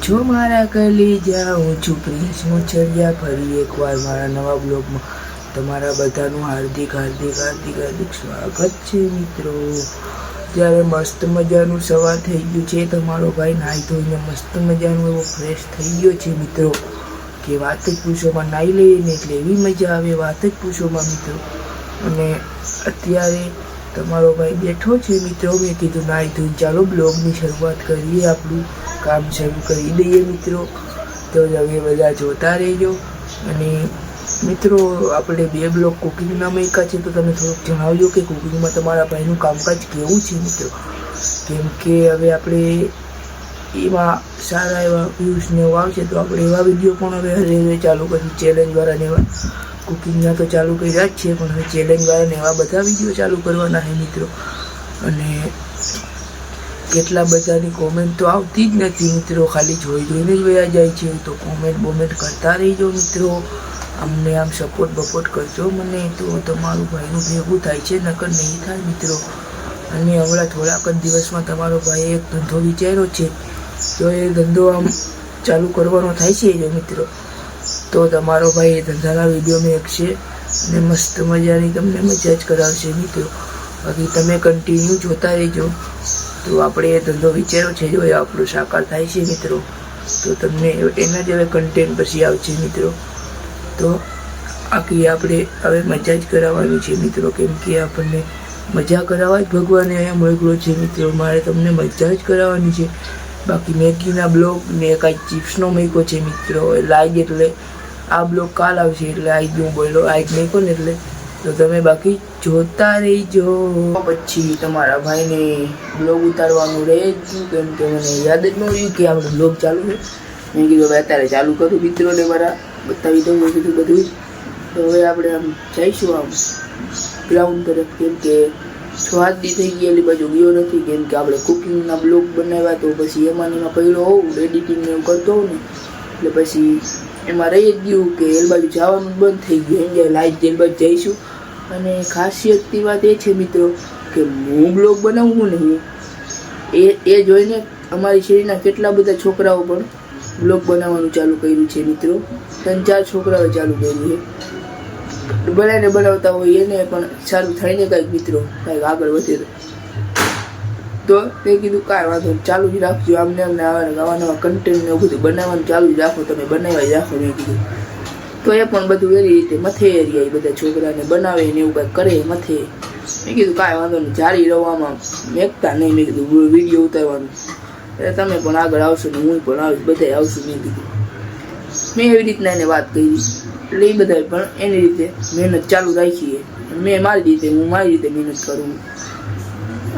છો મારા કલેજા, હું છું પ્રિન્સ મોછરિયા. ફરી એકવાર મારા નવા બ્લોગમાં તમારા બધાનું હાર્દિક સ્વાગત છે મિત્રો. ત્યારે મસ્ત મજાનું સવાર થઈ ગયું છે. તમારો ભાઈ નાહી ધોઈને મસ્ત મજાનું એવો ફ્રેશ થઈ ગયો છે મિત્રો કે વાત જ પૂછોમાં. નાહી લઈએ ને એટલે એવી મજા આવે, વાત જ પૂછોમાં મિત્રો. અને અત્યારે તમારો ભાઈ બેઠો છે મિત્રો. મેં કીધું નાહી ધોઈને ચાલો બ્લોગની શરૂઆત કરીએ, આપણું કામ શરૂ કરી દઈએ મિત્રો. તો હવે બધા જોતા રહેજો. અને મિત્રો આપણે 2 બ્લોગ કુકિંગના મૂક્યા છે, તો તમે થોડુંક જણાવજો કે કુકિંગમાં તમારા ભાઈનું કામકાજ કેવું છે મિત્રો. કેમ કે હવે આપણે એમાં સારા એવા વ્યૂઝને એવું આવશે તો આપણે એવા વિડીયો પણ હવે ચાલુ કરી, ચેલેન્જવાળા ને એવા. કુકિંગના તો ચાલુ કર્યા જ છે, પણ હવે ચેલેન્જવાળા ને એવા બધા વિડીયો ચાલુ કરવાના છે મિત્રો. અને કેટલા બધાની કોમેન્ટ તો આવતી જ નથી મિત્રો, ખાલી જોઈને જ વયા જાય છે. તો કોમેન્ટ કરતા રહીજો મિત્રો. અમને આમ સપોર્ટ કરજો મને, તો તમારું ભાઈનું ભેગું થાય છે, નકર નહીં થાય મિત્રો. અને હમણાં થોડાક જ દિવસમાં તમારો ભાઈએ એક ધંધો વિચાર્યો છે, તો એ ધંધો આમ ચાલુ કરવાનો થાય છે જો મિત્રો. તો તમારો ભાઈ એ ધંધાના વિડીયો મેકશે અને મસ્ત મજાની તમને મજા જ કરાવશે મિત્રો. બાકી તમે કન્ટિન્યુ જોતા રહેજો. તો આપણે એ ધંધો વિચાર્યો છે, જો એ આપણો સાકાર થાય છે મિત્રો, તો તમને એના જ હવે કન્ટેન્ટ પછી આવશે મિત્રો. તો આખી આપણે હવે મજા જ કરાવવાની છે મિત્રો. કેમ કે આપણને મજા કરાવવા જ ભગવાને અહીંયા મોકલો છે મિત્રો. મારે તમને મજા જ કરાવવાની છે. બાકી મેગીના બ્લોગ ને કાંઈ ચિપ્સનો મૂક્યો છે મિત્રો. એટલે આજ એટલે આ બ્લોગ કાલ આવશે, એટલે આજ હું બોલ્યો આજ મૂક્યો ને એટલે. તો તમે બાકી જોતા રહીજો. પછી તમારા ભાઈને બ્લોગ ઉતારવાનું રહે જ, કેમ કે મને યાદ જ ન રહ્યું કે આપણે બ્લોગ ચાલુ છે. મેં કીધું હવે અત્યારે ચાલુ કરું મિત્રોને મારા બતાવી દઉં. મેં કીધું બધું. તો હવે આપણે આમ જઈશું આમ ગ્રાઉન્ડ તરફ, કેમ કે 6 દી થઈ ગયેલી બાજુ ગયો નથી. કેમ કે આપણે કુકિંગના બ્લોગ બનાવ્યા, તો પછી એમાં પડ્યો હોઉં એડિટિંગ ને એવું કરતો હોઉં ને, એટલે પછી એમાં રહી જ ગયું કે એલ બાજુ જવાનું બંધ થઈ ગયું. એમ લાઈટ જેલ બાજુ જઈશું. અને ખાસિયતની વાત એ છે મિત્રો કે હું બ્લોગ બનાવું ને, એ જોઈને અમારી શેરીના કેટલા બધા છોકરાઓ પણ બ્લોગ બનાવવાનું ચાલુ કર્યું છે મિત્રો. 3-4 છોકરાઓ ચાલુ કર્યું છે. બનાવતા હોય એને પણ સારું થાય ને કાંઈક મિત્રો, કાંઈક આગળ વધે. તો મેં કીધું કાંઈ વાંધો ચાલુ જ રાખજો. આમને નવા નવા કન્ટેન્ટ ને એવું બધું બનાવવાનું ચાલુ જ રાખો, તમે બનાવ્યા જ રાખો મેં કીધું. તો એ પણ બધું એવી રીતે મથે એરિયા બધા છોકરાને બનાવે ને એવું કાંઈક કરે મથે. મેં કીધું કાંઈ વાંધો નહીં, જારી રવામાં મેકતા નહીં. મેં કીધું વિડીયો ઉતારવાનું એટલે તમે પણ આગળ આવશો ને હું પણ આવીશ, બધા આવશું. મેં કીધું મેં એવી રીતના એને વાત કરી. એટલે એ બધા પણ એની રીતે મહેનત ચાલુ રાખીએ. મેં મારી રીતે, હું મારી રીતે મહેનત કરું.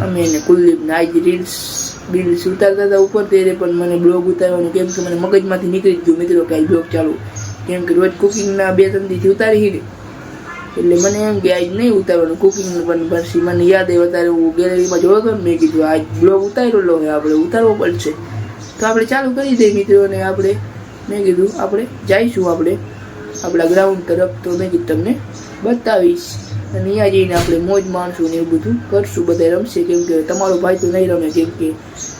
અમે એને કુલદીપને આજ રીલ્સ ઉતારતા હતા ઉપર, ત્યારે પણ મને બ્લોગ ઉતારવાનું કેમ કે મને મગજમાંથી નીકળી ગયું મિત્રો કે આ બ્લોગ ચાલુ. કેમ કે રોજ કુકિંગના 2-3 દીથી ઉતારી, એટલે મને એમ કે આજ નહીં ઉતારવાનું કુકિંગનું. પણ પછી મને યાદ આવ્યું, અત્યારે હું ગેલેરીમાં જોયો હતો ને, મેં કીધું આજ બ્લોગ ઉતારેલો હોય, આપણે ઉતારવો પડશે. તો આપણે ચાલુ કરી દઈએ મિત્રો. અને આપણે મેં કીધું આપણે જઈશું આપણા ગ્રાઉન્ડ તરફ. તો મેં કીધું તમને બતાવીશ. અને અહીંયા જઈને આપણે મોજ માણશું ને એવું બધું કરશું, બધા રમશે. કેમ કે તમારો ભાઈ તો નહીં રમે, કેમ કે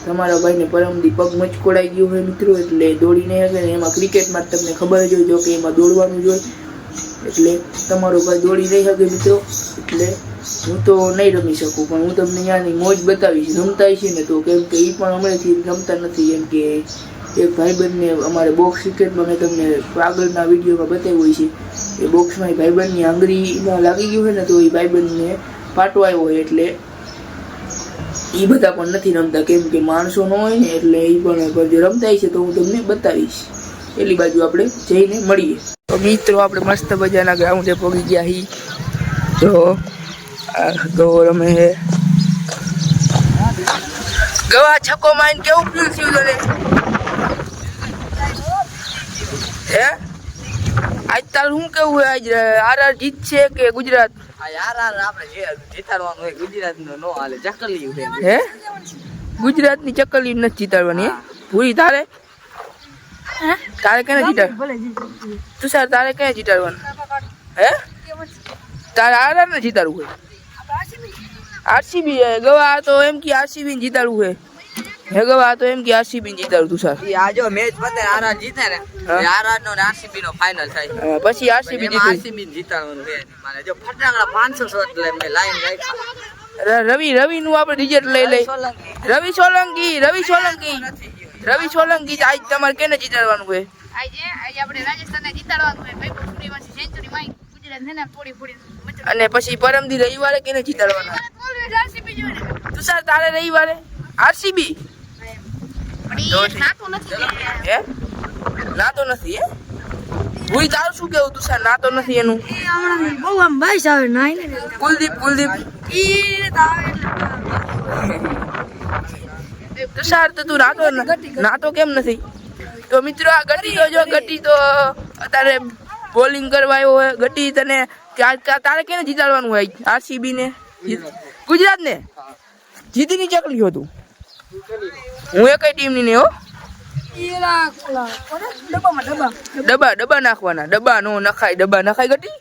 તમારા ભાઈને પરમદી પગ મચકોડાઈ ગયો હોય મિત્રો, એટલે દોડી નહીં શકે ને. એમાં ક્રિકેટમાં તમને ખબર જ હોય, જો કે એમાં દોડવાનું જ હોય, એટલે તમારો ભાઈ દોડી નહીં શકે મિત્રો. એટલે હું તો નહીં રમી શકું, પણ હું તમને અહીંયાની મોજ બતાવીશ. રમતા છે ને તો, કેમ કે એ પણ હમણાંથી રમતા નથી. એમ કે એક ભાઈબંધને અમારે બોક્સ ક્રિકેટમાં મેં તમને આગળના વિડીયોમાં બતાવ્યું હોય છે, એ બોક્સમાં એ ભાઈબંધની આંગળીમાં લાગી ગયું હોય ને, તો એ ભાઈબંધને પાટો આવ્યો હોય. એટલે એ બધા પણ નથી રમતા, કેમ કે માણસો ન હોય ને, એટલે એ પણ જે રમતા છે તો હું તમને બતાવીશ. પેલી બાજુ આપણે જઈને મળીએ. તો મિત્રો આપણે મસ્ત મજાના ગ્રાઉન્ડે પહોંચી ગયા હી. તો ગો રમે હે, ગવા છક્કો મારીને કેવું ફીલ થયું તને? હે આજ તારું શું કેવું હે? આજ આરઆર જીતશે કે ગુજરાત? આરઆર આપણે જીતાડવાનું હોય, ગુજરાતનો નો હાલે. ચકલી હે ગુજરાતની ચકલી નથી જીતાડવાની. પૂરી તારે કેને જીતાડ? તુષાર તારે ક્યાં જીતાડવાનું? હે તારે આરઆર ને જીતાડવું હોય? આરસીબી ગવા તો એમ કે આરસીબી ને જીતાડવું હોય. હે ગવા તો એમ કે આરસીબી જીતાડું તુષાર. ઈ આ જો મેચ પતે આરઆર જીતે ને આરઆર નો આરસીબી નો ફાઇનલ થાય. પછી આરસીબી જીતે. આરસીબી જીતાડવાનું છે મારે. જો ફટાકડા 500 શોટ લે મે લાઈન રાખ્યા. રવિ નું આપણે રિઝલ્ટ લઈ લઈ. રવિ સોલંકી આજ તમારે કેને જીતાડવાનું હોય? આજે આપણે રાજસ્થાનને જીતાડવાનું છે. વૈભવ સૂર્યવંશી સેન્ચુરી મારી ગુજરાત ને ફોડી અને પછી પરમદી રવિવારે કેને જીતાડવાના? ઓલવેઝ આરસીબી જોડે. તુષાર તારે રવિવારે આરસીબી પણ એ નાતો નથી. હે નાતો નથી હે ભૂઈ તારું શું કેવું તુષાર? નાતો નથી એનું. એ હમણાં બહુ આમ બાઈસ આવે નાઈ ને કુલદીપ ઈ તુષાર તો તું નાતો કેમ નથી? તો મિત્રો આ ગટી તો જો ગટી તો અત્યારે બોલિંગ કરવા આવ્યો હોય. ગટી તને તારે કેને જીતાડવાનું હોય? આરસીબી ને ગુજરાત ને જીતીની ચકલી હતું. હું એકઈ ટીમ ની નહીં હો. ડબ્બા નાખવાના. ડબ્બા નો નખાય. ડબ્બા નખાય ગટી?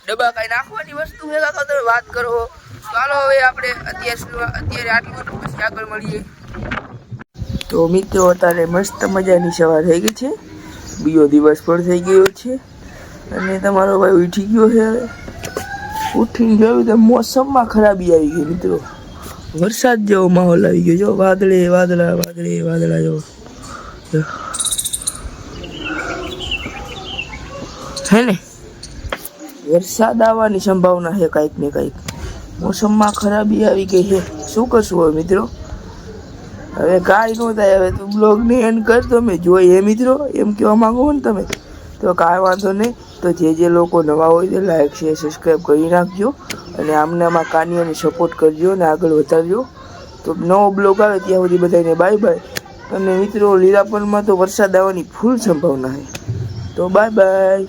ડબ્બા કઈ નાખવાની વસ્તુ ભેગા કરો તમે વાત કરો. ચાલો હવે આપણે અત્યારે આટલું હતું, પછી આગળ મળીએ. તો મિત્રો અત્યારે મસ્ત મજાની સવાર થઈ ગઈ છે. બીજો દિવસ પણ થઈ ગયો છે અને તમારો ભાઈ ઉઠી ગયો છે. હવે ઉઠીને જોયું તો મોસમમાં ખરાબી આવી ગઈ મિત્રો. વરસાદ જેવો માહોલ આવી ગયો. જો વાદળા જો હે ને વરસાદ આવવાની સંભાવના છે. કાંઈક ને કાંઈક મોસમમાં ખરાબી આવી ગઈ છે. શું કરશું હવે મિત્રો? હવે કાંઈ ન થાય. હવે તું બ્લોગને એન્ડ કર. તમે જોઈએ મિત્રો એમ કહેવા માંગો ને તમે તો કાંઈ વાંધો નહીં. તો જે લોકો નવા હોય તે લાઈક શેર સબસ્ક્રાઈબ કરી નાખજો અને આમનામાં કાનિયાને સપોર્ટ કરજો અને આગળ વધારજો. તો નવો બ્લોગ આવે ત્યાં સુધી બધાને બાય બાય. અને મિત્રો લીલાપરમાં તો વરસાદ આવવાની ફૂલ સંભાવના છે. તો બાય બાય.